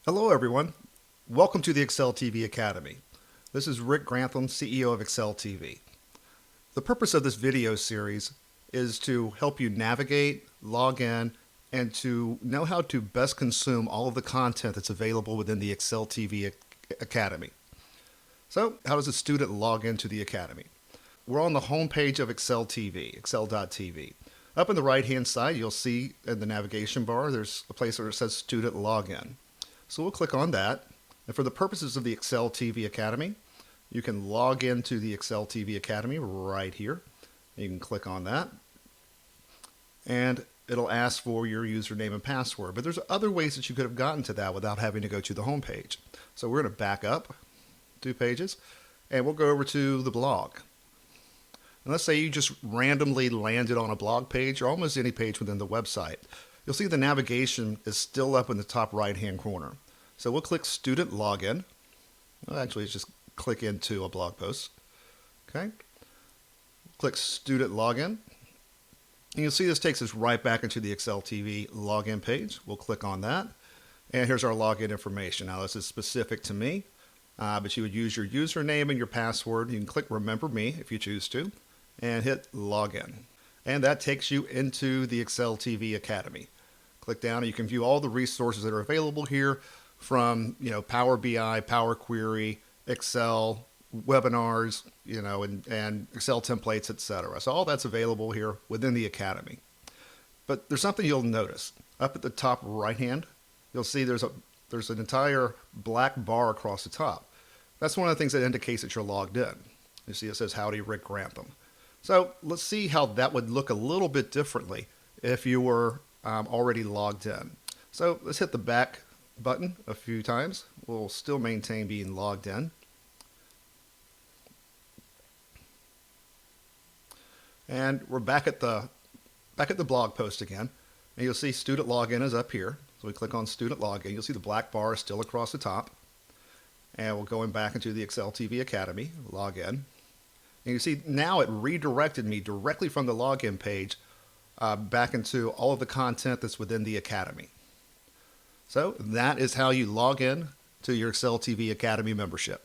Hello everyone. Welcome to the Excel TV Academy. This is Rick Grantham, CEO of Excel TV. The purpose of this video series is to help you navigate, log in, and to know how to best consume all of the content that's available within the Excel TV Academy. So, how does a student log into the Academy? We're on the home page of Excel TV, excel.tv. Up on the right-hand side, you'll see in the navigation bar, there's a place where it says Student Login. So we'll click on that. And for the purposes of the Excel TV Academy, you can log into the Excel TV Academy right here. You can click on that. And it'll ask for your username and password. But there's other ways that you could have gotten to that without having to go to the home page. So we're going to back up 2 pages, and we'll go over to the blog. And let's say you just randomly landed on a blog page or almost any page within the website. You'll see the navigation is still up in the top right-hand corner. So we'll click Student Login. Well, actually, it's just click into a blog post. Okay. Click Student Login. And you'll see this takes us right back into the Excel TV login page. We'll click on that. And here's our login information. Now, this is specific to me, but you would use your username and your password. You can click Remember Me if you choose to, and hit Login. And that takes you into the Excel TV Academy. Click down and you can view all the resources that are available here from, Power BI, Power Query, Excel, webinars, and Excel templates, etc. So all that's available here within the Academy. But there's something you'll notice. Up at the top right hand, you'll see there's an entire black bar across the top. That's one of the things that indicates that you're logged in. You see it says Howdy Rick Grantham. So let's see how that would look a little bit differently if you were already logged in. So let's hit the back button a few times. We'll still maintain being logged in. And we're back at the blog post again. And you'll see student login is up here. So we click on student login. You'll see the black bar is still across the top. And we're going back into the Excel TV Academy, log in. And you see now it redirected me directly from the login page back into all of the content that's within the Academy. So that is how you log in to your Excel TV Academy membership.